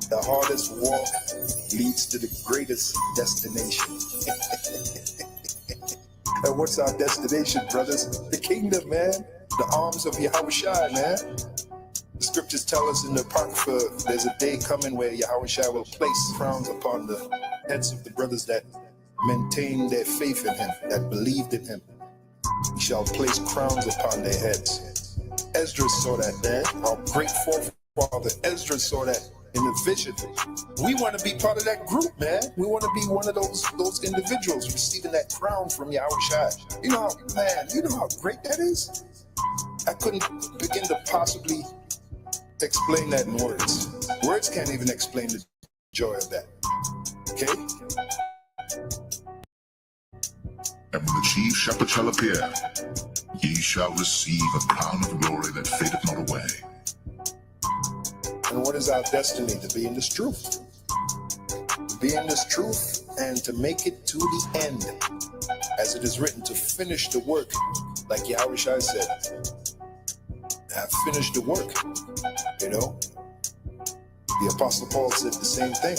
The hardest walk leads to the greatest destination. And what's our destination, brothers? The kingdom, man. The arms of Yahushua, man. The scriptures tell us in the Apocrypha, there's a day coming where Yahushua will place crowns upon the heads of the brothers that maintain their faith in him, that believed in him. He shall place crowns upon their heads. Ezra saw that, man. Our great forefather Ezra saw that in the vision. We want to be part of that group, man. We want to be one of those individuals receiving that crown from Yahushua. You know how great that is? I couldn't begin to possibly explain that in words. Words can't even explain the joy of that. Okay? And when the chief shepherd shall appear, ye shall receive a crown of glory that fadeth not away. And what is our destiny? To be in this truth. To be in this truth and to make it to the end. As it is written, to finish the work. Like Yahushua said, have finished the work. You know? The Apostle Paul said the same thing.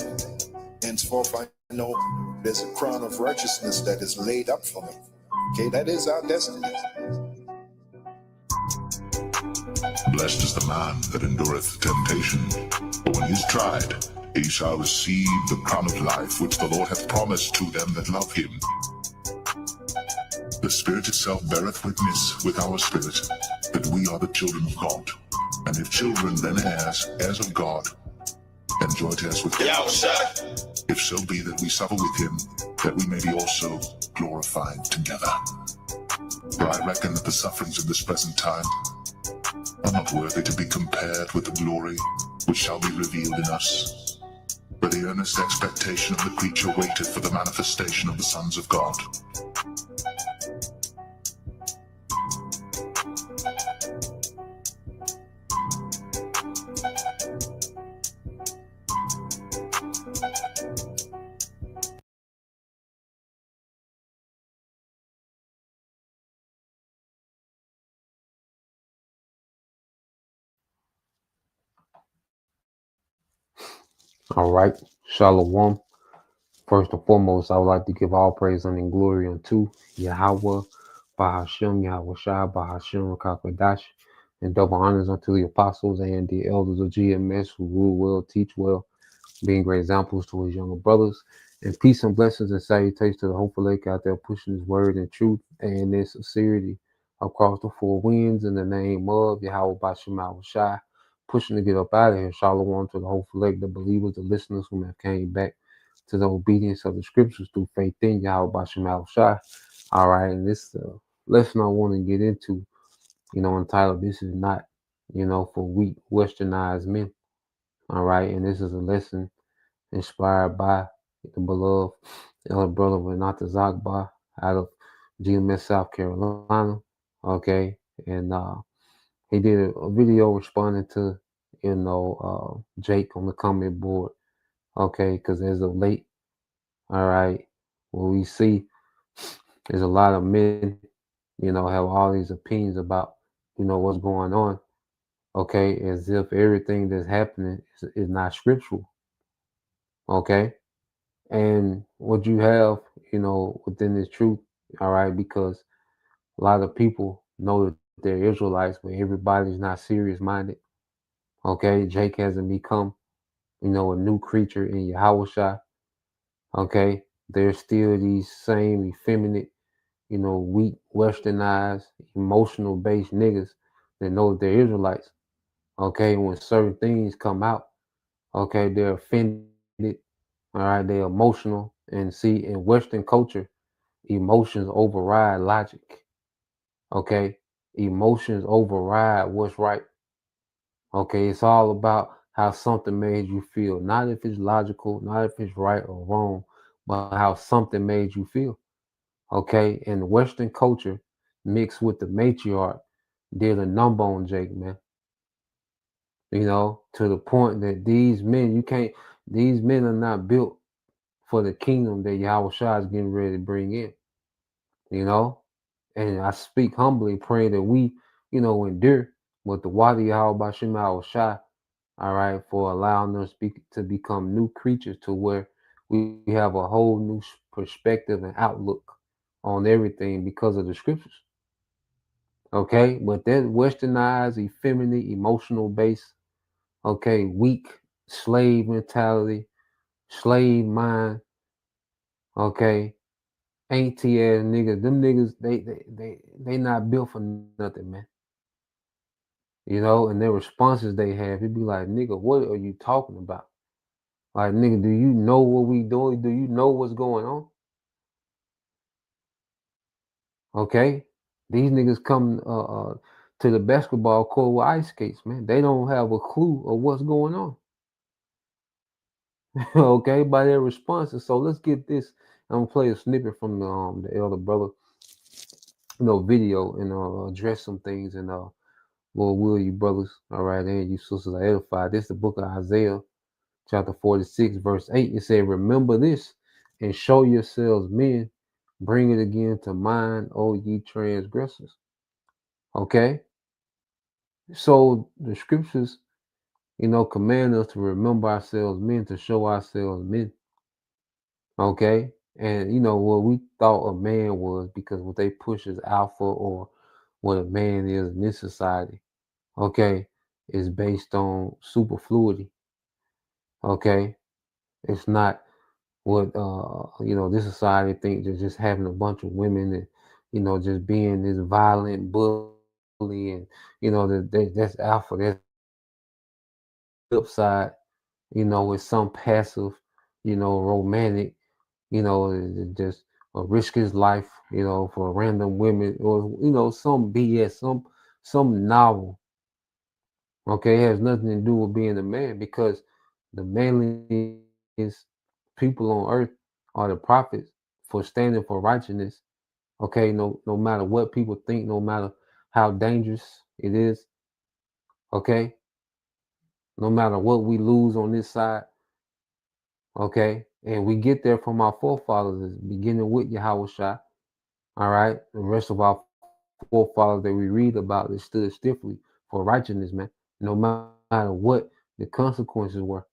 Henceforth I know there's a crown of righteousness that is laid up for me. Okay, that is our destiny. Blessed is the man that endureth temptation, for when he is tried, he shall receive the crown of life which the Lord hath promised to them that love him. The Spirit itself beareth witness with our spirit that we are the children of God, and if children, then heirs, heirs of God, and joint heirs with God, if so be that we suffer with him, that we may be also glorified together. For I reckon that the sufferings of this present time are not worthy to be compared with the glory which shall be revealed in us. For the earnest expectation of the creature waiteth for the manifestation of the sons of God. All right, Shalom. First and foremost, I would like to give all praise and glory unto Yahweh, Bahashem, Yahweh Shai, Bahashem, Kakadash, and double honors unto the apostles and the elders of GMS who rule well, teach well, being great examples to his younger brothers. And peace and blessings and salutations to the hopeful lake out there pushing his word and truth and in sincerity across the four winds in the name of Yahweh Bashem Yahweh Shai, pushing to get up out of here. Shalom to the hopeful lake, the believers, the listeners who have came back to the obedience of the scriptures through faith in Yahweh Bashem Yahweh Shai. All right, and this lesson I want to get into, entitled, "This is not, for weak Westernized men." All right, and this is a lesson inspired by the beloved elder brother Renata Zagba out of GMS, South Carolina. Okay, and he did a video responding to, Jake on the comment board. Okay, because as of late, all right, what we see is a lot of men, have all these opinions about, what's going on. Okay, as if everything that's happening is not scriptural. Okay. And what you have, within this truth, all right, because a lot of people know that they're Israelites, but everybody's not serious minded. Okay. Jake hasn't become, a new creature in Yahushua. Okay. There's still these same effeminate, weak, westernized, emotional based niggas that know that they're Israelites. Okay. When certain things come out, okay, they're offended. All right. They're emotional. And see, in Western culture, emotions override logic. Okay. Emotions override what's right. Okay. It's all about how something made you feel. Not if it's logical, not if it's right or wrong, but how something made you feel. Okay. And Western culture mixed with the matriarch did a number on Jake, man. To the point that these men are not built for the kingdom that Yahweh Shai is getting ready to bring in, you know. And I speak humbly, praying that we, endure with the water Yahweh Bashim Yahweh Shai, all right, for allowing us to become new creatures to where we have a whole new perspective and outlook on everything because of the scriptures. Okay, but that westernized, effeminate, emotional base, okay, weak slave mentality, slave mind, okay, auntie ass niggas, them niggas, they not built for nothing, man. And their responses they have, it be like, nigga, what are you talking about? Like, nigga, do you know what we doing? Do you know what's going on? Okay, these niggas come to the basketball court with ice skates, man. They don't have a clue of what's going on. Okay, by their responses. So let's get this. I'm gonna play a snippet from the elder brother, video, and address some things. And Lord will you brothers, all right, and you sisters are edified. This is the book of Isaiah, chapter 46, verse 8. It said, "Remember this, and show yourselves men. Bring it again to mind, O ye transgressors." Okay, so the scriptures, command us to remember ourselves men, to show ourselves men. Okay. And what we thought a man was, because what they push is alpha, or what a man is in this society, okay, is based on superfluity. Okay. It's not what this society thinks, that just having a bunch of women and just being this violent bully, and that's alpha. That's flip side, with some passive, romantic, just risk his life, for random women, or some BS, some novel. Okay, it has nothing to do with being a man, because the manliest people on earth are the prophets, for standing for righteousness. Okay, no matter what people think, no matter how dangerous it is. Okay, no matter what we lose on this side. Okay, and we get there from our forefathers, beginning with Yahweh Shai. All right, the rest of our forefathers that we read about, they stood stiffly for righteousness, man, no matter what the consequences were.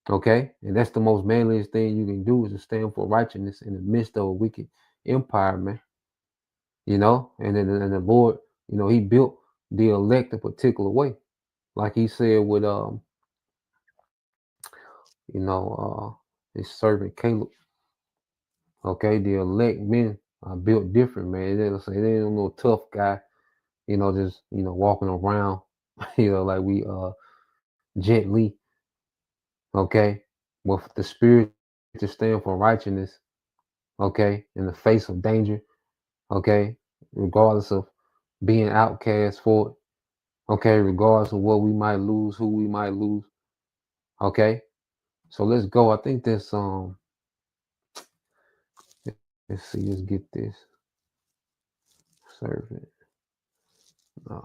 Okay, and that's the most manliest thing you can do, is to stand for righteousness in the midst of a wicked empire, man. And the Lord, He built the elect a particular way, like He said with His servant Caleb. Okay, the elect men are built different, man. They ain't no tough guy, just walking around, like we Jet Li. Okay, with the spirit to stand for righteousness. Okay, in the face of danger. Okay, regardless of being outcast for it. Okay, regardless of what we might lose, who we might lose. Okay, so let's go. I think that's let's see, let's get this servant. I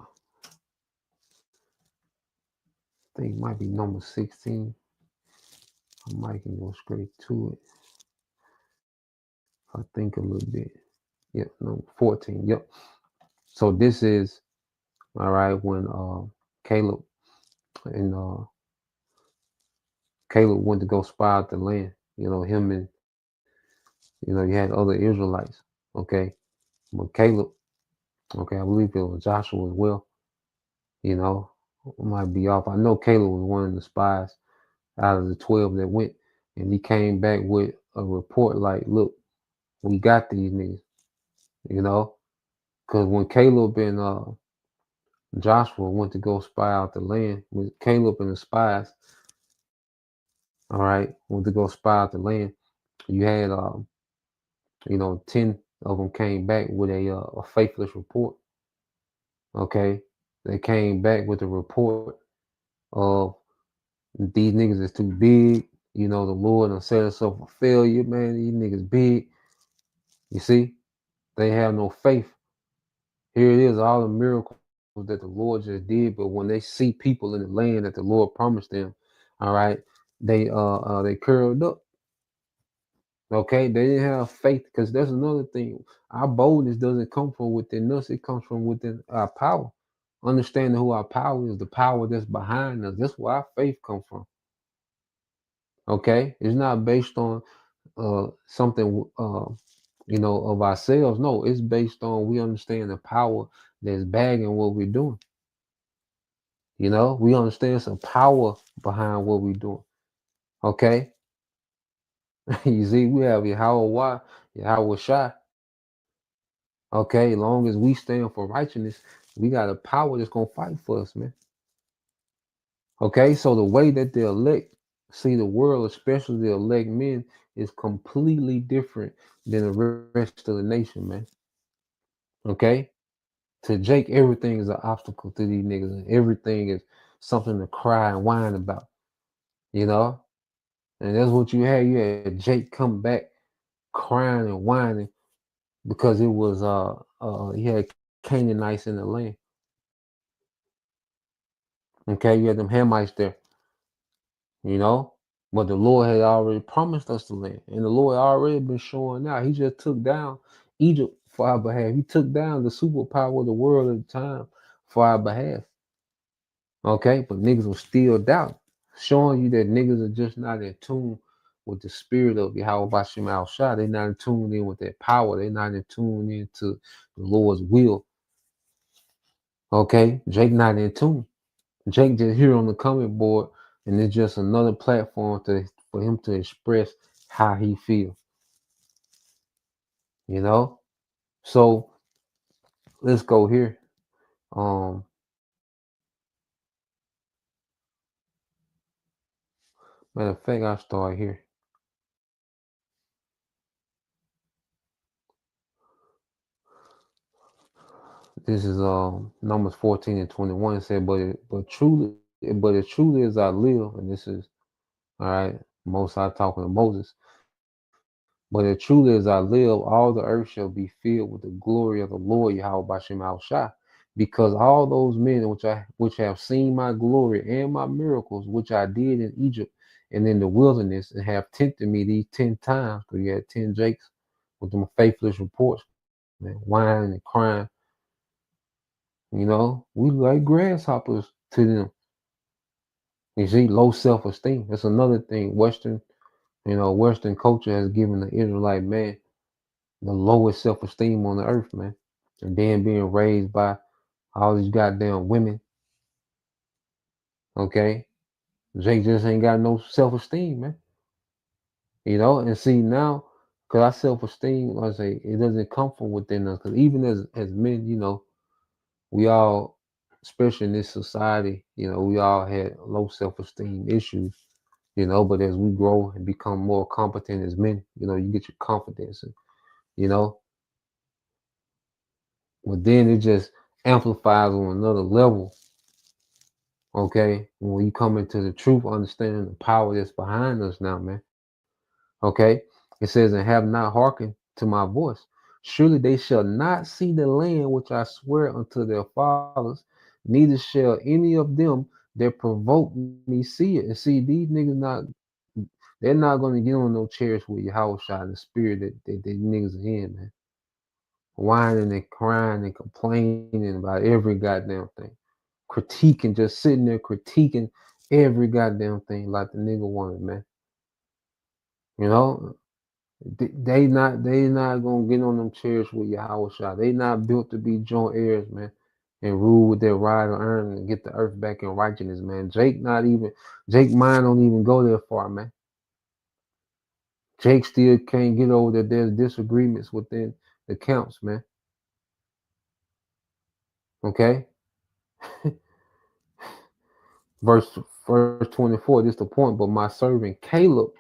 think it might be number 16. I might can go straight to it. I think a little bit. Yep, number 14. Yep. So this is, all right, when Caleb and Caleb went to go spy out the land. Him and you had other Israelites. Okay, but Caleb, okay, I believe it was Joshua as well. You know, might be off. I know Caleb was one of the spies out of the 12 that went, and he came back with a report like, "Look, we got these niggas." You know, because when Caleb and Joshua went to go spy out the land, with Caleb and the spies, all right, went to go spy out the land, you had 10 of them came back with a faithless report. Okay, they came back with a report of, these niggas is too big. The Lord done set us up for failure, man. These niggas big. You see, they have no faith. Here it is, all the miracles that the Lord just did, but when they see people in the land that the Lord promised them, all right, they curled up. Okay, they didn't have faith because that's another thing. Our boldness doesn't come from within us; it comes from within our power. Understanding who our power is, the power that's behind us. That's where our faith comes from. Okay, it's not based on something of ourselves. No, it's based on we understand the power that's bagging what we're doing. We understand some power behind what we're doing. Okay, you see, we have Yahweh, Yahweh Shai. Okay, long as we stand for righteousness, we got a power that's gonna fight for us, man. Okay, so the way that the elect see the world, especially the elect men, is completely different than the rest of the nation, man. Okay, to Jake, everything is an obstacle to these niggas, and everything is something to cry and whine about, you know. And that's what you had. You had Jake come back crying and whining because it was he had Canaanites in the land. Okay, you had them Hamites there, you know. But the Lord had already promised us the land, and the Lord already been showing out. He just took down Egypt for our behalf. He took down the superpower of the world at the time for our behalf. Okay, but niggas was still doubting, showing you that niggas are just not in tune with the spirit of Yahweh Bashim Al Shah. They're not in tune in with that power. They're not in tune into the Lord's will. Okay, Jake not in tune. Jake just here on the comment board, and it's just another platform for him to express how he feels. So let's go here. Um, Matter of fact, I'll start here. This is Numbers 14 and 21. It said, but as truly as I live, and this is all right, Most High talking to Moses. But as truly as I live, all the earth shall be filled with the glory of the Lord Yahweh Bashem Al Shai. Because all those men which have seen my glory and my miracles, which I did in Egypt and in the wilderness, and have tempted me these 10 times, because you had 10 Jakes with them faithless reports, man, whining and crying. We like grasshoppers to them. You see, low self-esteem. That's another thing. Western culture has given the Israelite man the lowest self-esteem on the earth, man. And then being raised by all these goddamn women. Okay. Jake just ain't got no self-esteem, man. And see now, because our self-esteem, like I say, it doesn't come from within us. Because even as men, we all, especially in this society, we all had low self-esteem issues, but as we grow and become more competent as men, you get your confidence and, you know, but then it just amplifies on another level. Okay. When you come into the truth, understanding the power that's behind us now, man. Okay. It says, and have not hearkened to my voice. Surely they shall not see the land which I swear unto their fathers, neither shall any of them that provoke me see it. And see, these niggas they're not going to get on no chairs with Yahweh Shai and the spirit that niggas are in, man. Whining and crying and complaining about every goddamn thing. Critiquing, just sitting there critiquing every goddamn thing like the nigga wanted, man. You know, they not gonna get on them chairs with Yahweh Shai. They not built to be joint heirs, man, and rule with their rod of iron and get the earth back in righteousness, man. Jake mind don't even go that far, man. Jake still can't get over that there's disagreements within the camps, man. Okay. Verse 24, this is the point. But my servant Caleb,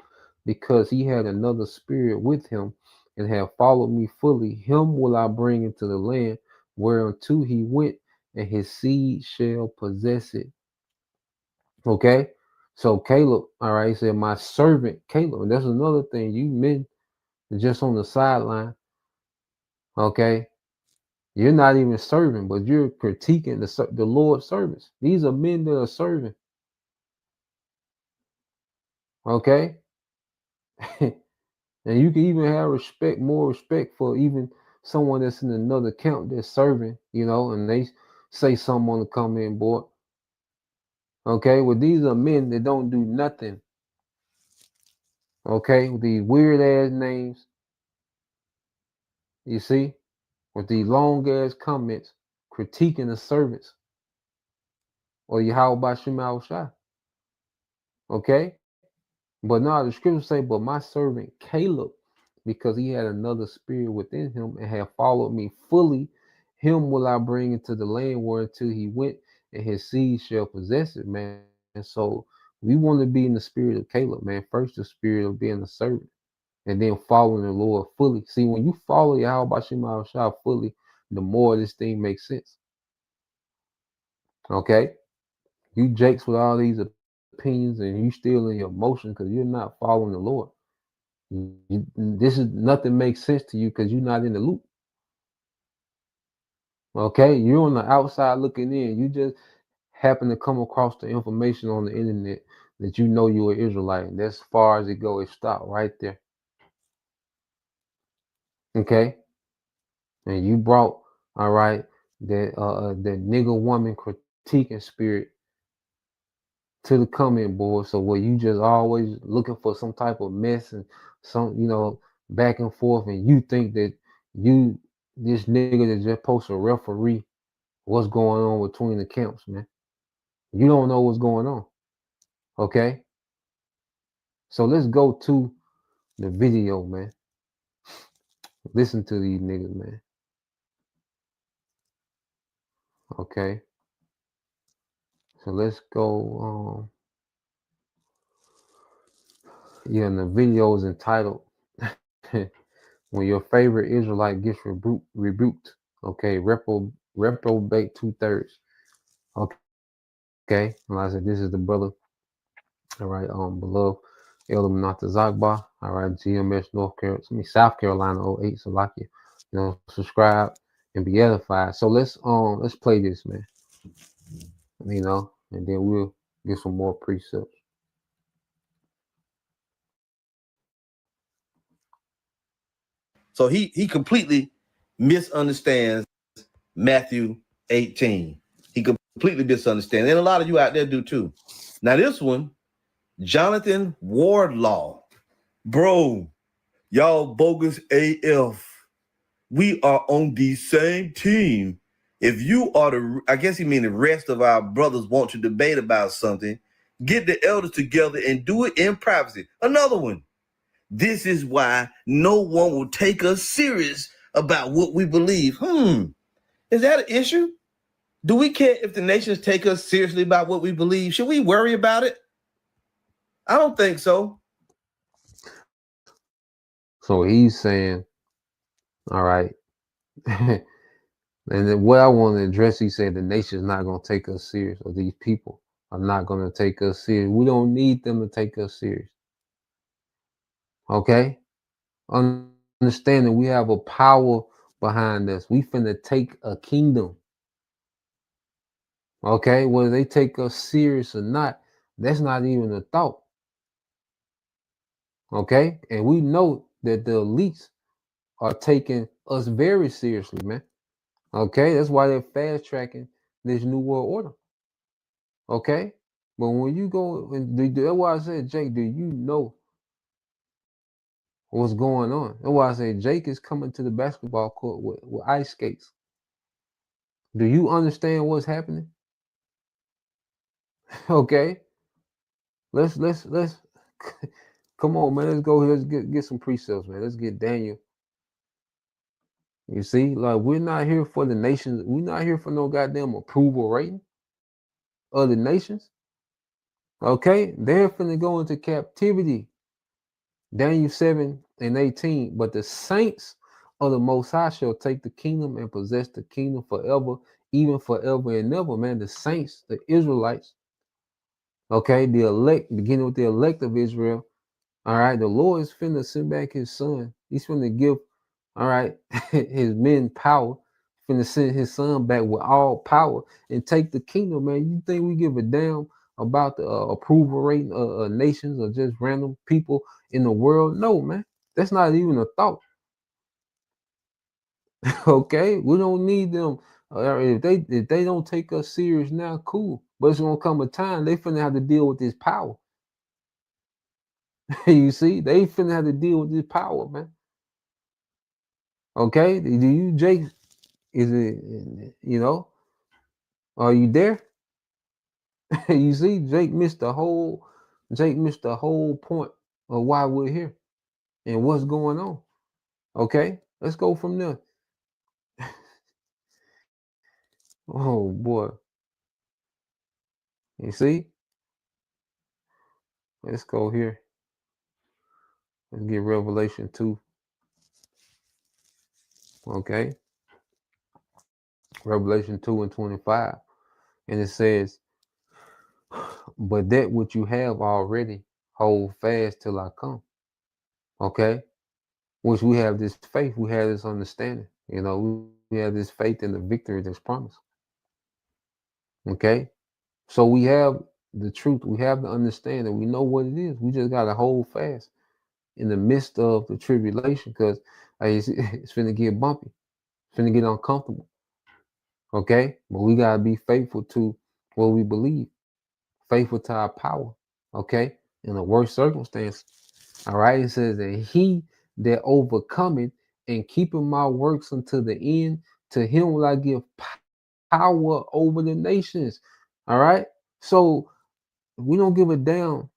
because he had another spirit with him and had followed me fully, him will I bring into the land whereunto he went, and his seed shall possess it. Okay. So Caleb, all right, he said, my servant Caleb. And that's another thing. You men just on the sideline. Okay. You're not even serving, but you're critiquing the Lord's servants. These are men that are serving. Okay? And you can even have more respect for even someone that's in another camp that's serving, and they say something on the comment board. Okay, well, these are men that don't do nothing. Okay, with these weird ass names, you see, with these long ass comments critiquing the servants or Yahweh Shema Shai. Okay, but now the scriptures say, but my servant Caleb, because he had another spirit within him and had followed me fully, him will I bring into the land whereunto he went, and his seed shall possess it, man. So we want to be in the spirit of Caleb, man. First, the spirit of being a servant, and then following the Lord fully. See, when you follow Yahweh Shema Shah fully, the more this thing makes sense. Okay? You jakes with all these opinions and you still in your emotion because you're not following the Lord. Nothing makes sense to you because you're not in the loop. Okay? You're on the outside looking in. You just happen to come across the information on the internet that you know you're an Israelite. And that's as far as it goes. It stopped right there. Okay? And you brought, all right, that nigga woman critiquing spirit to the comment board. So where you just always looking for some type of mess and some, back and forth, and you think that you this nigga that just supposed to referee what's going on between the camps, man. You don't know what's going on. Okay? So let's go to the video, man. Listen to these niggas, man. Okay. So let's go. And the video is entitled "When Your Favorite Israelite Gets Rebuked." Okay, reprobate 2/3. Okay, and like I said, this is the brother. All right, beloved Elder Manata Zagba. All right, GMS South Carolina 08 Salakia. Subscribe and be edified. So let's play this, man. And then we'll get some more precepts. So he completely misunderstands Matthew 18. He completely misunderstands. And a lot of you out there do too. Now this one, Jonathan Wardlaw. Bro, y'all bogus AF. We are on the same team. If you are I guess he mean the rest of our brothers want to debate about something, get the elders together and do it in privacy. Another one. This is why no one will take us serious about what we believe. Is that an issue? Do we care if the nations take us seriously about what we believe? Should we worry about it? I don't think so. So he's saying, all right. And then what I want to address, he said the nation's not going to take us serious, or these people are not going to take us serious. We don't need them to take us serious. Okay? Understanding we have a power behind us. We finna take a kingdom. Okay? Whether they take us serious or not, that's not even a thought. Okay? And we know that the elites are taking us very seriously, man. Okay? That's why they're fast tracking this new world order. Okay? But when you go, that's why I said, Jake, do you know what's going on? That's why I said Jake is coming to the basketball court with ice skates. Do you understand what's happening? Okay. Let's come on, man. Let's go. Let's get some precepts, man. Let's get Daniel. You see, like we're not here for the nations. We're not here for no goddamn approval rating of the nations. Okay, they're finna go into captivity. Daniel 7:18. But the saints of the Most High shall take the kingdom and possess the kingdom forever, even forever and ever. Man, the saints, the Israelites. Okay, the elect, beginning with the elect of Israel. All right, the Lord is finna send back his son. He's finna give, all right, his men power, finna send his son back with all power and take the kingdom, man. You think we give a damn about the approval rating of nations or just random people in the world? No, man. That's not even a thought. Okay, we don't need them. If they don't take us serious now, cool. But it's gonna come a time they finna have to deal with this power. You see, they finna have to deal with this power, man. Okay, do you, Jake? Is it, Are you there? You see, Jake missed the whole point of why we're here and what's going on. Okay, let's go from there. Oh boy, you see, let's go here. Let's get Revelation 2. Okay, Revelation 2 and 25, and it says, "But that which you have already, hold fast till I come." Okay, which we have this faith, we have this understanding. We have this faith in the victory that's promised. Okay, so we have the truth, we have the understanding, we know what it is. We just gotta hold fast in the midst of the tribulation, because it's finna get bumpy, it's finna get uncomfortable. Okay, but we gotta be faithful to what we believe, faithful to our power. Okay, in the worst circumstance. All right, it says that he that overcometh and keeping my works unto the end, to him will I give power over the nations. All right, so we don't give a damn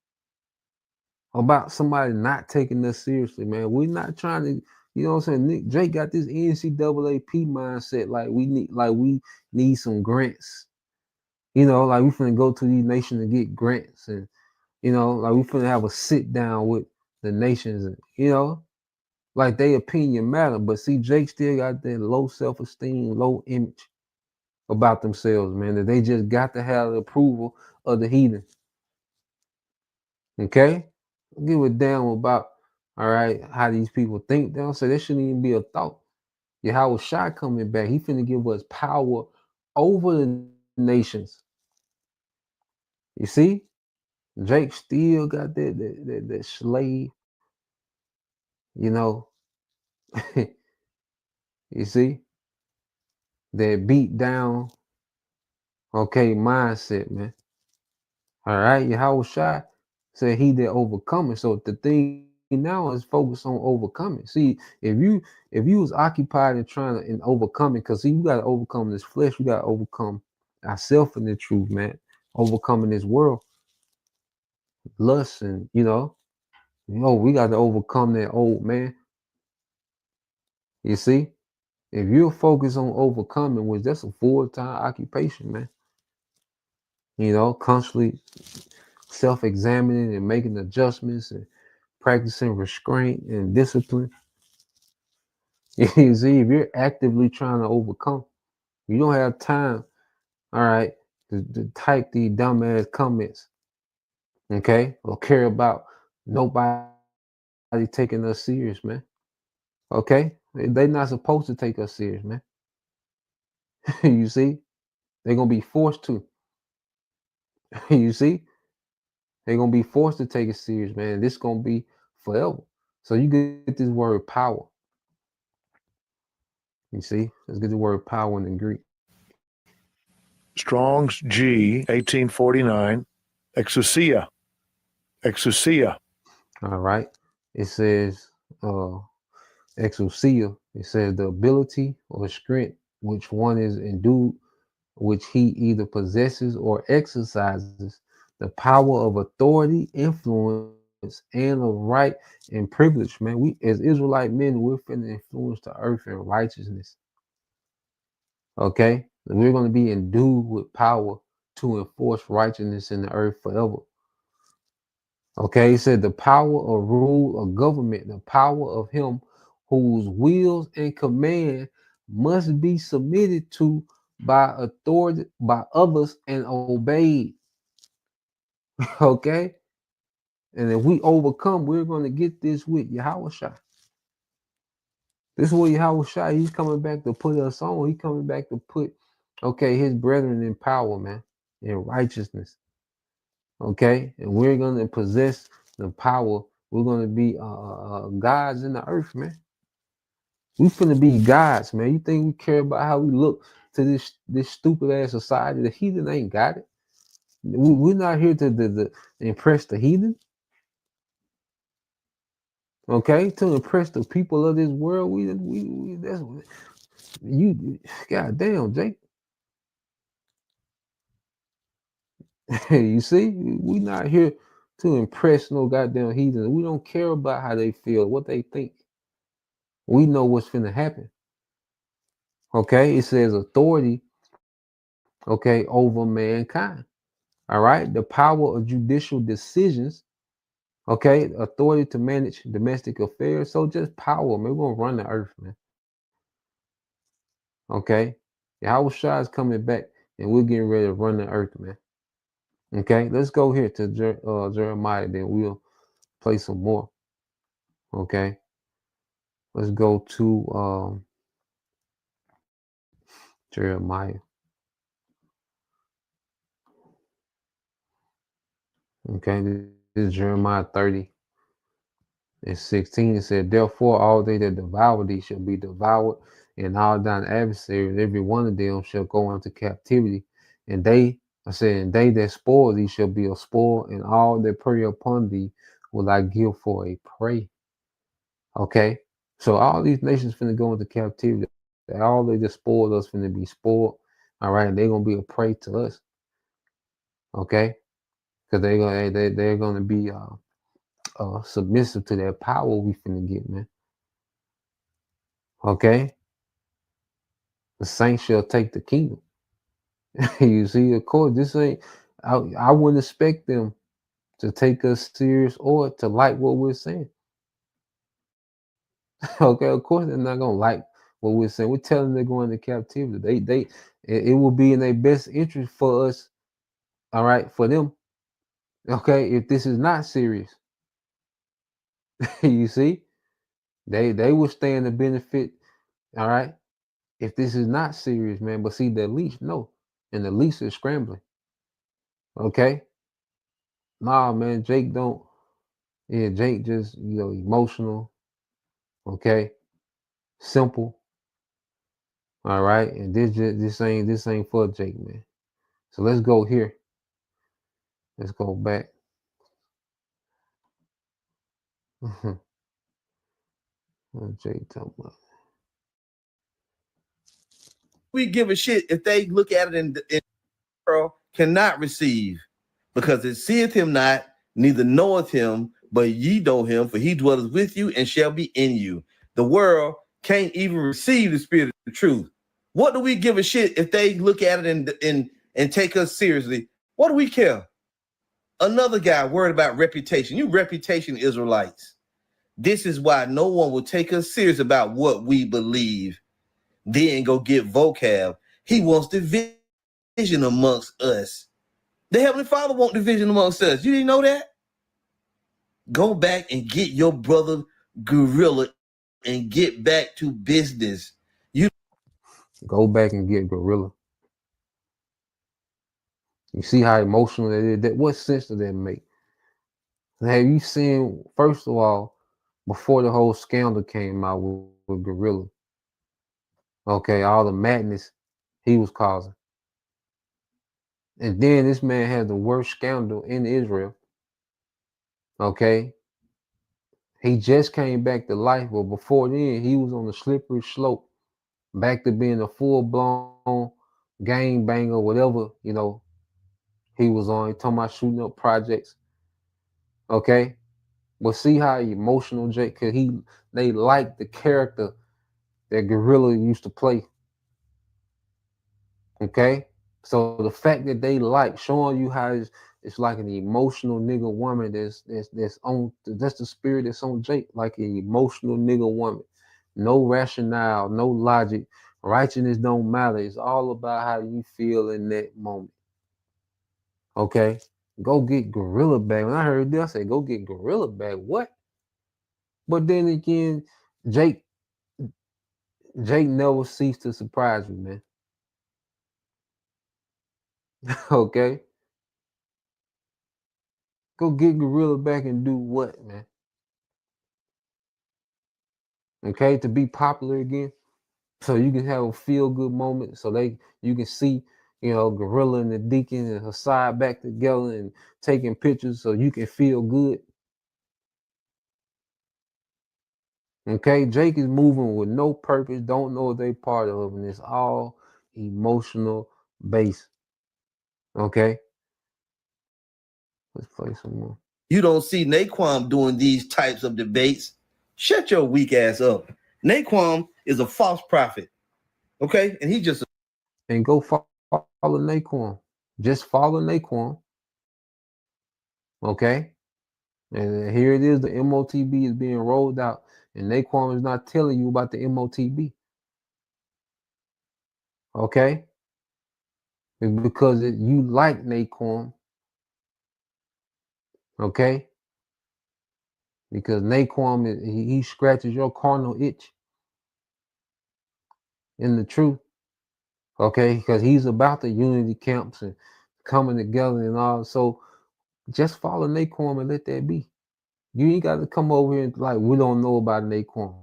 about somebody not taking us seriously, man. We're not trying to, what I'm saying? Nick Drake got this NCAAP mindset, like we need some grants. Like we finna go to these nations and get grants, and like we finna have a sit down with the nations, and like they opinion matter. But see, Jake still got that low self-esteem, low image about themselves, man. That they just got to have the approval of the heathen. Okay? Don't give a damn about, all right, how these people think. They don't say that shouldn't even be a thought. Yahweh Shai coming back. He finna give us power over the nations. You see? Jake still got that slave, you know. You see? That beat down, okay, mindset, man. All right, Yahweh Shai said he that overcoming. So the thing now is focus on overcoming. See, if you was occupied in trying to overcoming, because see, you got to overcome this flesh, we got to overcome ourselves in the truth, man. Overcoming this world, lust, and we got to overcome that old man. You see, if you're focused on overcoming, which that's a full-time occupation, man. Constantly self-examining and making adjustments and practicing restraint and discipline. You see, if you're actively trying to overcome, you don't have time, all right, to type these dumbass comments, okay, or care about nobody taking us serious, man. Okay, they're not supposed to take us serious, man. You see, they're gonna be forced to. You see, they're gonna be forced to take it serious, man. This gonna be forever. So you get this word power. You see, let's get the word power in the Greek. Strong's G 1849, exousia. Exousia. All right. It says exousia. It says the ability or strength which one is endued, which he either possesses or exercises, the power of authority, influence, and of right and privilege. Man, we as Israelite men, we're finna influence the earth in righteousness. Okay? We're gonna be endued with power to enforce righteousness in the earth forever. Okay, he said the power of rule or government, the power of him whose wills and command must be submitted to by authority by others and obeyed. Okay, and if we overcome, we're going to get this with Yahweh Shai. This is what Yahweh Shai, he's coming back to put us on. He's coming back to put, okay, his brethren in power, man, in righteousness. Okay, and we're gonna possess the power. We're gonna be gods in the earth, man. We finna be gods, man. You think we care about how we look to this stupid ass society? The heathen ain't got it. We're not here to impress the heathen. Okay, to impress the people of this world. We that's you. God damn, Jake. You see, we not here to impress no goddamn heathen. We don't care about how they feel, what they think. We know what's finna happen. Okay, it says authority, okay, over mankind. All right, the power of judicial decisions, okay, authority to manage domestic affairs. So just power, man. We're gonna run the earth, man. Okay, Yahweh Shai is coming back, and we're getting ready to run the earth, man. Okay, let's go here to Jeremiah, then we'll play some more. Okay, let's go to Jeremiah. Okay, this is Jeremiah 30 and 16. It said, therefore, all they that devour thee shall be devoured, and all thine adversaries, every one of them shall go into captivity. And they that spoil thee shall be a spoil, and all that prey upon thee will I give for a prey. Okay, so all these nations finna go into captivity. All they just spoiled us finna be spoiled. All right, they're gonna be a prey to us. Okay, because they're gonna be submissive to that power we finna get, man. Okay, the saints shall take the kingdom. You see, of course, this ain't. I wouldn't expect them to take us serious or to like what we're saying. Okay, of course they're not gonna like what we're saying. We're telling them they're going into captivity. It will be in their best interest for us. All right, for them. Okay, if this is not serious, you see, they will stand to benefit. All right, if this is not serious, man. But see, the least no, and the least is scrambling. Okay, nah, man, Jake don't. Yeah, Jake just emotional. Okay, simple. All right, and this ain't for Jake, man. So let's go here. Let's go back. Jake talking about. We give a shit if they look at it in world cannot receive, because it seeth him not, neither knoweth him, but ye know him, for he dwelleth with you and shall be in you. The world can't even receive the spirit of the truth. What do we give a shit if they look at it and take us seriously? What do we care? Another guy worried about reputation. You reputation Israelites. This is why no one will take us serious about what we believe. Then go get vocab. He wants division amongst us. The Heavenly Father wants division amongst us. You didn't know that? Go back and get your brother Gorilla and get back to business. You Go back and get Gorilla. You see how emotional that is? What sense does that make? Have you seen, first of all, before the whole scandal came out with Gorilla? Okay, all the madness he was causing. And then this man had the worst scandal in Israel. Okay. He just came back to life, but before then, he was on the slippery slope, back to being a full-blown gang banger, whatever, he was on. He talking about shooting up projects. Okay. But see how emotional Jake, cause they like the character that Gorilla used to play. Okay. So the fact that they like showing you how it's like an emotional nigga woman that's the spirit that's on Jake, like an emotional nigga woman. No rationale, no logic. Righteousness don't matter. It's all about how you feel in that moment. Okay. Go get Gorilla back. When I heard this, I said, go get Gorilla back. What? But then again, Jake Jake never ceased to surprise me, man. Okay? Go get Gorilla back and do what, man? Okay, to be popular again. So you can have a feel good moment. So you can see, Gorilla and the Deacon and Hassad back together and taking pictures so you can feel good. Okay, Jake is moving with no purpose, don't know what they part of, and it's all emotional based. Okay, let's play some more. You don't see Naquan doing these types of debates. Shut your weak ass up. Naquan is a false prophet. Okay, and he just and go follow Naquan. Just follow Naquan. Okay, and here it is. The MOTB is being rolled out, and Naquan is not telling you about the MOTB. Okay, because you like Naquan. Okay, because Naquan he scratches your carnal itch in the truth. Okay, because he's about the unity camps and coming together and all. So just follow Naquan and let that be. You ain't got to come over here and like we don't know about Naquan.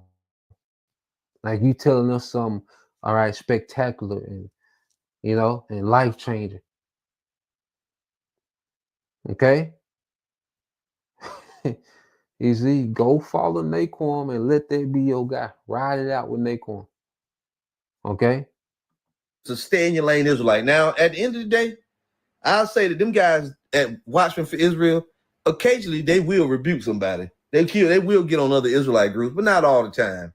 Like you telling us something, all right, spectacular and and life changing. Okay? You see, go follow Naquan and let that be your guy. Ride it out with Naquan. Okay? to stay in your lane Israelite. Now, at the end of the day, I'll say that them guys at Watchmen for Israel, occasionally they will rebuke somebody. They will get on other Israelite groups, but not all the time.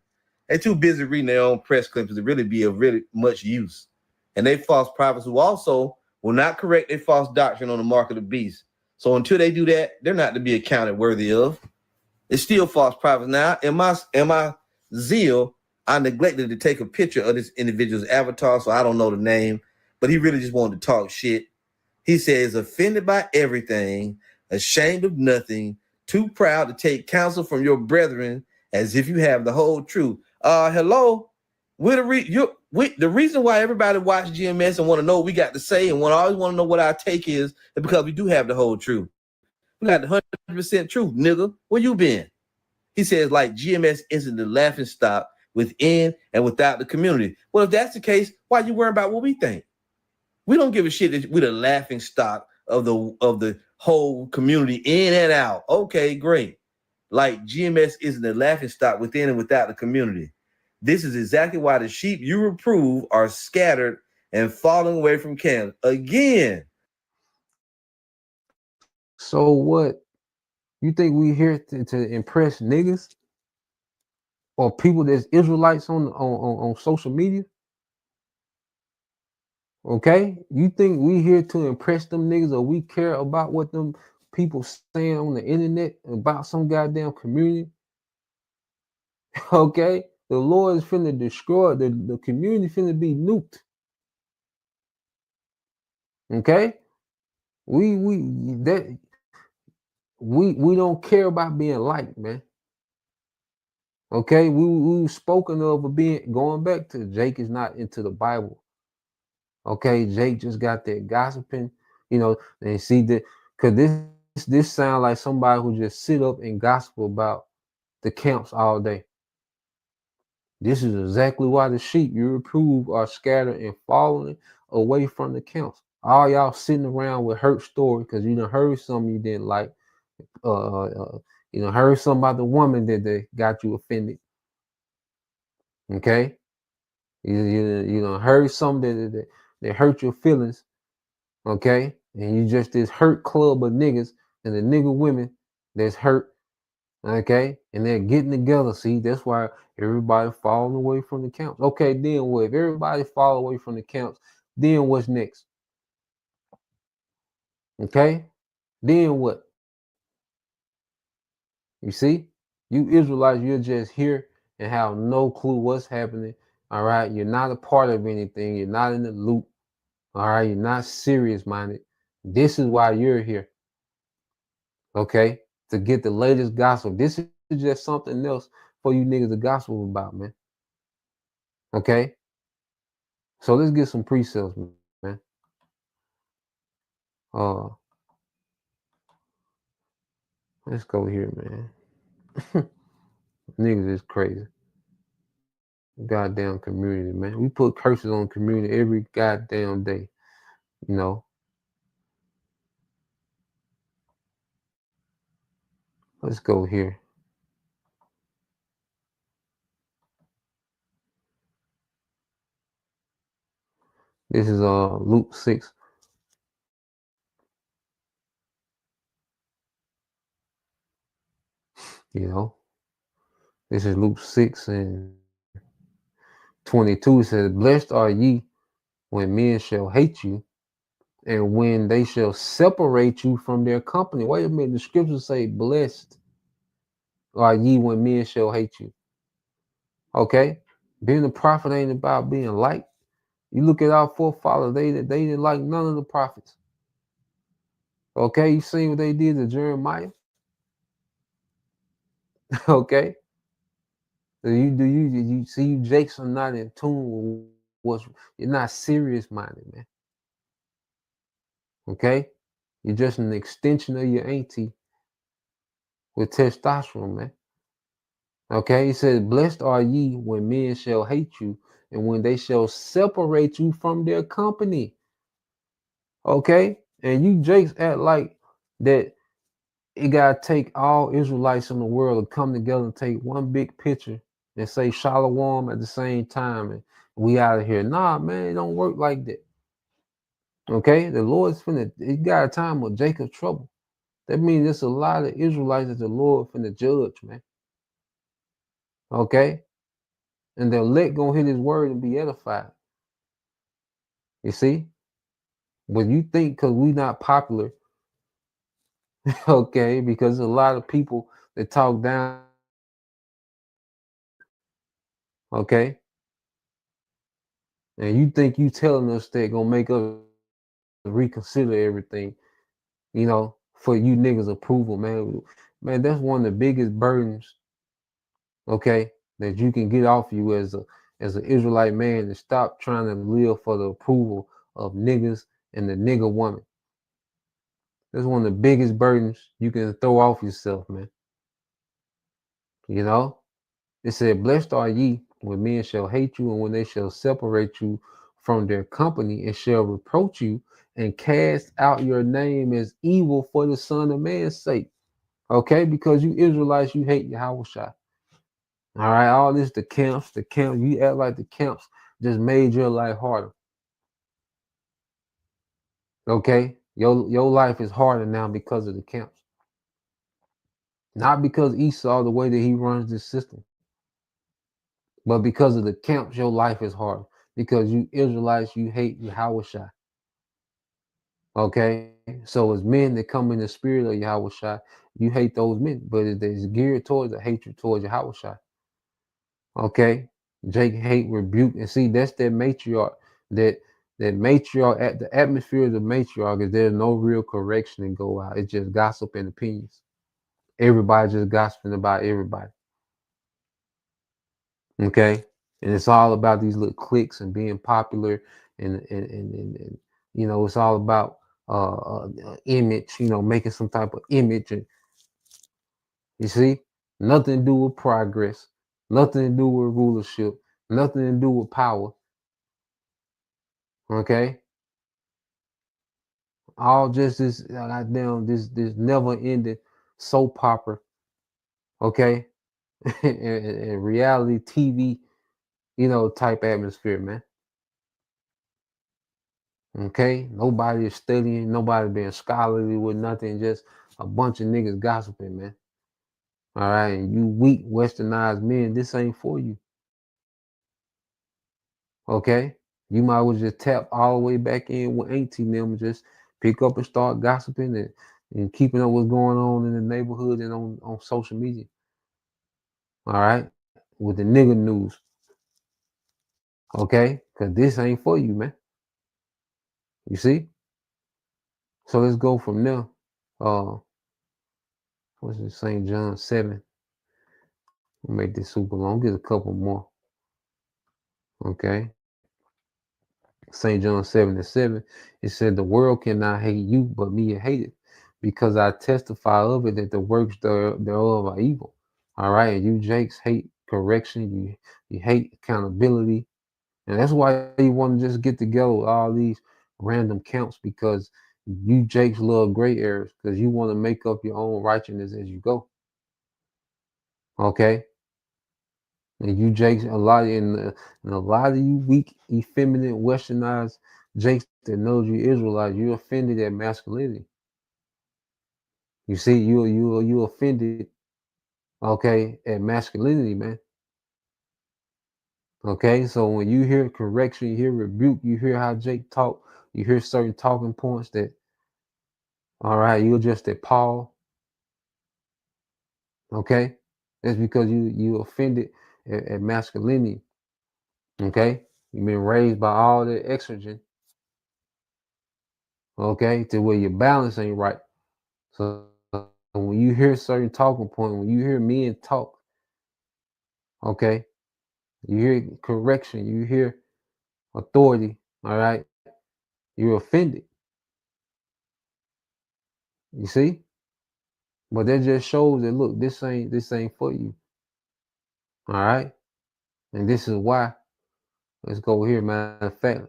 They're too busy reading their own press clippings to really be of really much use. And they false prophets who also will not correct their false doctrine on the mark of the beast. So until they do that, they're not to be accounted worthy of. It's still false prophets. Now, in my zeal, I neglected to take a picture of this individual's avatar, so I don't know the name, but he really just wanted to talk shit. He says, offended by everything, ashamed of nothing, too proud to take counsel from your brethren as if you have the whole truth. Hello? The reason why everybody watch GMS and want to know what we got to say and always want to know what our take is because we do have the whole truth. We got the 100% truth, nigga. Where you been? He says, like, GMS isn't the laughing stock within and without the community. Well, if that's the case, why you worry about what we think? We don't give a shit that we're the laughing stock of the whole community in and out. Okay, great. Like GMS isn't the laughing stock within and without the community. This is exactly why the sheep you reprove are scattered and falling away from camp. Again. So what? You think we here to impress niggas or people that's Israelites on social media? Okay, you think we here to impress them niggas or we care about what them people saying on the internet about some goddamn community? Okay, the Lord is finna destroy the community, finna be nuked. Okay, we don't care about being liked, man. Okay, we spoken of being going back to Jake is not into the Bible. Okay, Jake just got that gossiping, and see that because this sound like somebody who just sit up and gossip about the camps all day. This is exactly why the sheep you reprove are scattered and falling away from the camps. All y'all sitting around with hurt story because you done heard something you didn't like. Heard something about the woman that got you offended. Okay, you know heard something that hurt your feelings. Okay, and you just this hurt club of niggas and the nigga women that's hurt. Okay, and they're getting together. See, that's why everybody falling away from the camps. Okay, then what? If everybody fall away from the camps, then what's next? Okay, then what? You see, you Israelites, you're just here and have no clue what's happening. All right, you're not a part of anything. You're not in the loop. All right, you're not serious minded. This is why you're here. Okay, to get the latest gospel. This is just something else for you niggas to gospel about, man. Okay, so let's get some precepts, man. Uh, let's go here, man. Niggas is crazy. Goddamn community, man. We put curses on community every goddamn day. You know. Let's go here. This is Luke 6. You know, this is Luke 6 and 22. It says, "Blessed are ye when men shall hate you, and when they shall separate you from their company." Wait a minute, the scriptures say, "Blessed are ye when men shall hate you." Okay, being a prophet ain't about being liked. You look at our forefathers; they didn't like none of the prophets. Okay, you seen what they did to Jeremiah. Okay, you see you Jakes are not in tune with what's, you're not serious minded, man. Okay, you're just an extension of your auntie with testosterone, man. Okay, he says, "Blessed are ye when men shall hate you, and when they shall separate you from their company." Okay, and you Jakes act like that. It gotta take all Israelites in the world to come together and take one big picture and say Shalom at the same time, and we out of here. Nah, man, it don't work like that. Okay, the Lord's finna. It got a time of Jacob's trouble. That means there's a lot of Israelites that the Lord finna judge, man. Okay, and the elect gonna hear His word and be edified. You see, but you think because we not popular, okay? Because a lot of people that talk down, okay, and you think you telling us that gonna make us reconsider everything, you know, for you niggas approval, man. Man, that's one of the biggest burdens, okay, that you can get off you as an Israelite man, to stop trying to live for the approval of niggas and the nigga woman. That's one of the biggest burdens you can throw off yourself, man. You know? It said, "Blessed are ye when men shall hate you, and when they shall separate you from their company, and shall reproach you, and cast out your name as evil for the Son of Man's sake." Okay, because you Israelites, you hate Yahweh Shai. All right, all this the camps, you act like the camps just made your life harder. Okay, your life is harder now because of the camps, not because Esau the way that he runs this system, but because of the camps. Your life is hard because you Israelites, you hate Yahweh Shai. Okay, so as men that come in the spirit of Yahweh Shai, you hate those men, but it's geared towards a hatred towards Yahweh Shai. Okay, Jake hate, rebuke, and see that's that matriarch, that matriarch, at the atmosphere of the matriarch is there's no real correction and go out. It's just gossip and opinions. Everybody just gossiping about everybody. Okay, and it's all about these little cliques and being popular, and you know, it's all about image, you know, making some type of image, and you see, nothing to do with progress, nothing to do with rulership, nothing to do with power. Okay, all just this goddamn this never ending soap opera. Okay, and reality TV, you know, type atmosphere, man. Okay, nobody is studying, nobody being scholarly with nothing, just a bunch of niggas gossiping, man. All right, and you weak westernized men, this ain't for you. Okay, you might as well just tap all the way back in with auntie them, just pick up and start gossiping and keeping up what's going on in the neighborhood and on social media. All right, with the nigga news. Okay, because this ain't for you, man. You see? So let's go from there. What's it, St. John 7? We'll make this super long. Get a couple more. Okay. St. John 7:7, it said, the world cannot hate you, but me it hate it, because I testify of it that the works thereof are evil. All right, and you Jakes hate correction, you hate accountability, and that's why you want to just get together with all these random camps, because you Jakes love gray areas, because you want to make up your own righteousness as you go. Okay, and you Jakes, and a lot of you weak, effeminate, westernized Jakes that knows you Israelites, you offended at masculinity. You see, you offended, okay, at masculinity, man. Okay, so when you hear correction, you hear rebuke, you hear how Jake talk, you hear certain talking points that, all right, you're just at Paul, okay? That's because you offended at masculinity, okay? You've been raised by all that estrogen, okay, to where your balance ain't right. So when you hear certain talking point, when you hear men talk, okay, you hear correction, you hear authority, all right, you're offended. You see? But that just shows that, look, this ain't for you. All right. And this is why. Let's go here, matter of fact.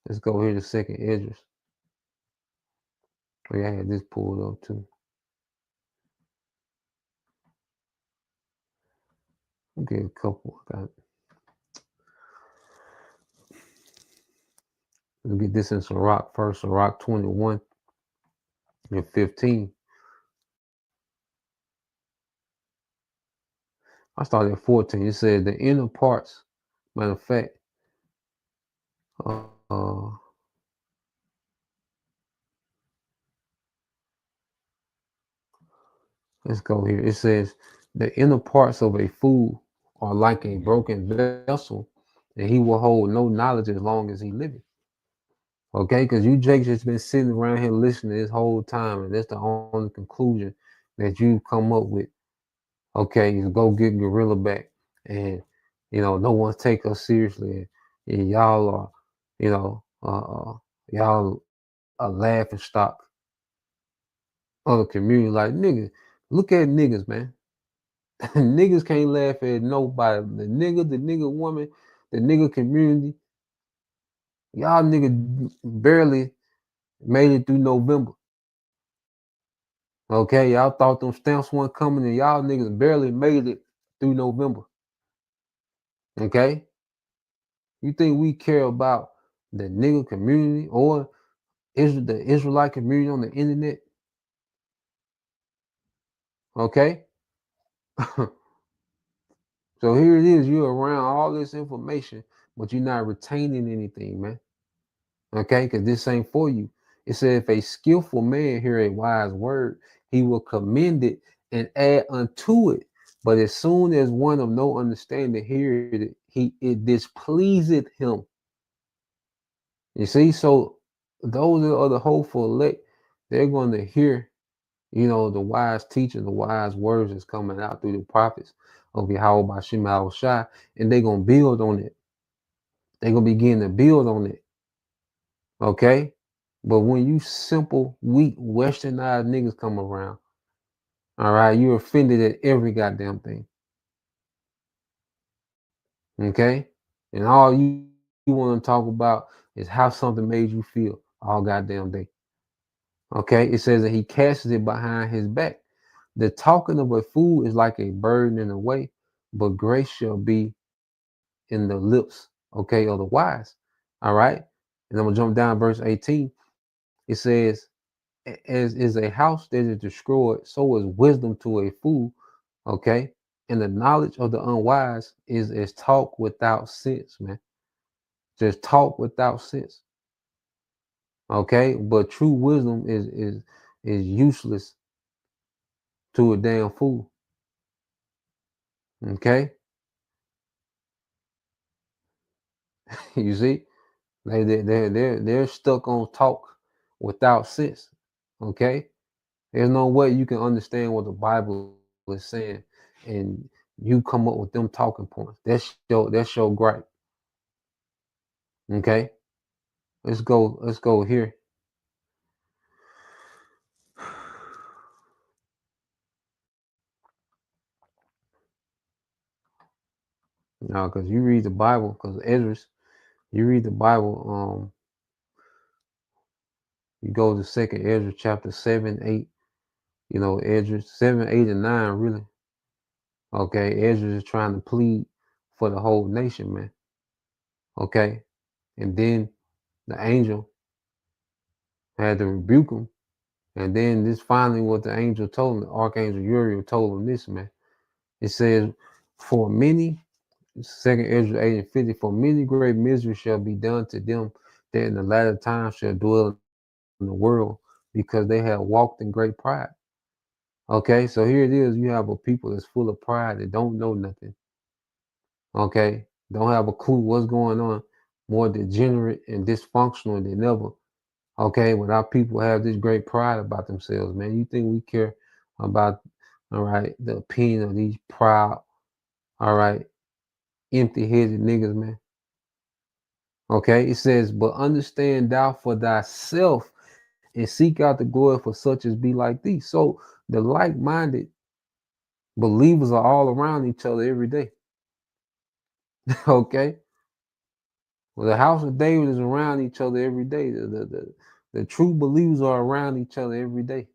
Let's go here to second Esdras. Oh, yeah, I had this pulled up too. I'll get a couple. Let's get this in Sirach first. Sirach 21 and 15. I started at 14. It said the inner parts, matter of fact, uh, let's go here. It says the inner parts of a fool are like a broken vessel, and he will hold no knowledge as long as he liveth. Okay, because you Jake just been sitting around here listening this whole time, and that's the only conclusion that you come up with. Okay, is go get Gorilla back, and no one take us seriously, and y'all are, y'all a laughing stock of the community. Like, niggas, look at niggas, man. Niggas can't laugh at nobody. The nigga woman, the nigga community. Y'all nigga barely made it through November. Okay, y'all thought them stamps weren't coming, and y'all niggas barely made it through November. Okay, you think we care about the nigga community or the Israelite community on the internet? Okay, so here it is. You're around all this information, but you're not retaining anything, man. Okay, because this ain't for you. It said, if a skillful man hear a wise word, he will commend it and add unto it. But as soon as one of no understanding hears it, it displeaseth him. You see, so those are the hopeful elect, they're going to hear, the wise teaching, the wise words that's coming out through the prophets of Yahweh Bashim Al Shai, and they're going to build on it. They're going to begin to build on it. Okay? But when you simple, weak, westernized niggas come around, all right, you're offended at every goddamn thing. Okay? And all you want to talk about is how something made you feel all goddamn day. Okay? It says that he casts it behind his back. The talking of a fool is like a burden in a way, but grace shall be in the lips, okay, of the wise. All right? And I'm going to jump down verse 18. It says, as is a house that is destroyed, so is wisdom to a fool. Okay. And the knowledge of the unwise is talk without sense, man. Just talk without sense. Okay. But true wisdom is useless to a damn fool. Okay. You see, they're stuck on talk without sense. Okay. There's no way you can understand what the Bible is saying, and you come up with them talking points. That's your gripe. Okay, let's go. Let's go here. Now, because you read the Bible, because Ezra's, you read the Bible. You go to Second Ezra chapter 7, 8. You know, Ezra 7, 8, and 9. Really, okay. Ezra is trying to plead for the whole nation, man. Okay, and then the angel had to rebuke him. And then this finally what the angel told him, the archangel Uriel told him this, man. It says, for many, Second Ezra 8 and 50, for many great misery shall be done to them that in the latter time shall dwell in the world, because they have walked in great pride. Okay, so here it is. You have a people that's full of pride that don't know nothing. Okay, don't have a clue what's going on, more degenerate and dysfunctional than ever. Okay, when our people have this great pride about themselves, man, you think we care about, all right, the opinion of these proud, all right, empty-headed niggas, man. Okay, it says, but understand thou for thyself and seek out the glory for such as be like thee. So the like-minded believers are all around each other every day. Okay, well, the house of David is around each other every day. The true believers are around each other every day.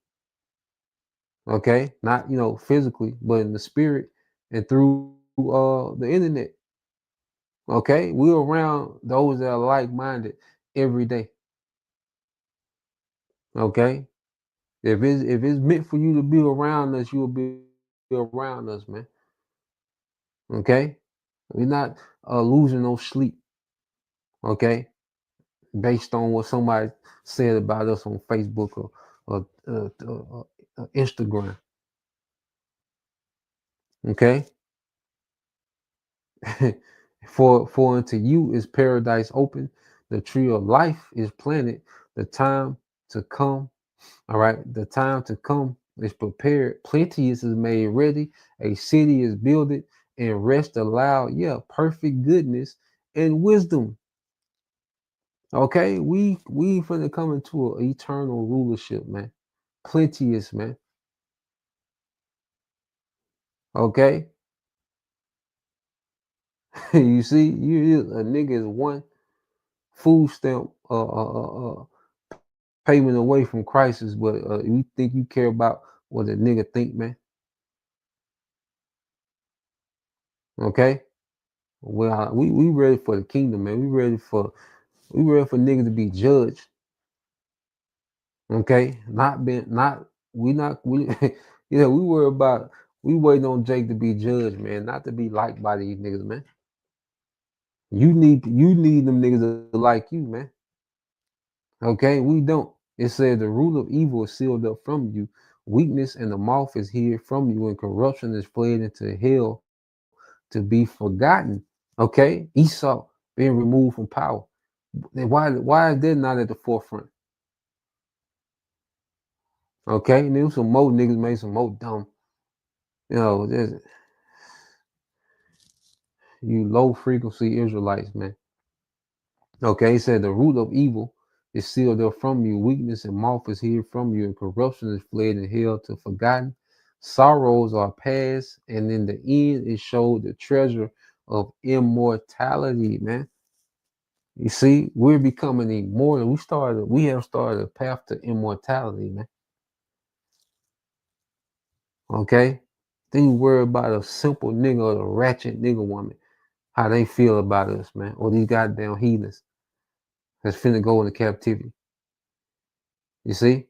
Okay, not physically, but in the spirit and through the internet. Okay, we're around those that are like-minded every day. Okay, if it's meant for you to be around us, you'll be around us, man. Okay, we're not losing no sleep. Okay, based on what somebody said about us on Facebook or Instagram. Okay, for unto you is paradise open, the tree of life is planted, the time to come. All right, the time to come is prepared. Plenteous is made ready. A city is builded, and rest allowed. Yeah, perfect goodness and wisdom. Okay, we finna come into an eternal rulership, man. Plenteous, man. Okay, you see, a nigga is one food stamp payment away from crisis, but you think you care about what a nigga think, man? Okay, well, we ready for the kingdom, man. We ready for niggas to be judged. Okay, we we worry about, we waiting on Jake to be judged, man, not to be liked by these niggas, man. You need them niggas to like you, man. Okay, we don't. It said the rule of evil is sealed up from you. Weakness and the mouth is hid from you, and corruption is fled into hell to be forgotten. Okay, Esau being removed from power. Then why is that not at the forefront? Okay, and then some more niggas made some more dumb. There's you low frequency Israelites, man. Okay, he said the root of evil is sealed up from you, weakness and mouth is hid from you, and corruption is fled and hell to forgotten. Sorrows are past, and in the end it showed the treasure of immortality, man. You see, we're becoming immortal. We have started a path to immortality, man. Okay? Then you worry about a simple nigga or a ratchet nigga woman, how they feel about us, man, or these goddamn heathens that's finna go into captivity. You see?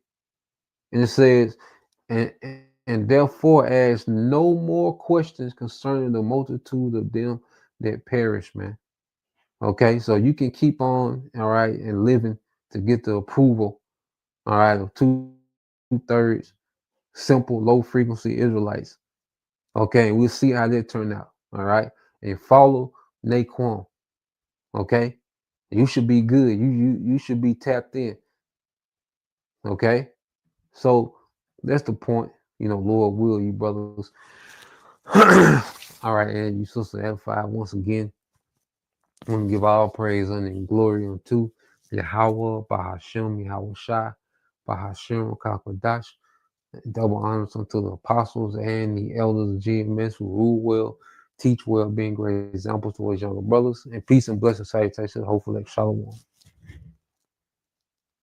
And it says, and therefore ask no more questions concerning the multitude of them that perish, man. Okay, so you can keep on, all right, and living to get the approval, all right, of two-thirds simple, low frequency Israelites. Okay, and we'll see how that turn out. All right, and follow Naquan. Okay, you should be good. You should be tapped in. Okay, so that's the point. Lord will, you brothers. All right, and you sister edify once again. I want to give all praise and glory unto Yahweh, Bahashem, Yahweh Shai, Bahashem, Kakwadash. Double honors unto the apostles and the elders of GMS who rule well, teach well, being great examples towards younger brothers. And peace and blessing salutations, hopefully, like Shalom.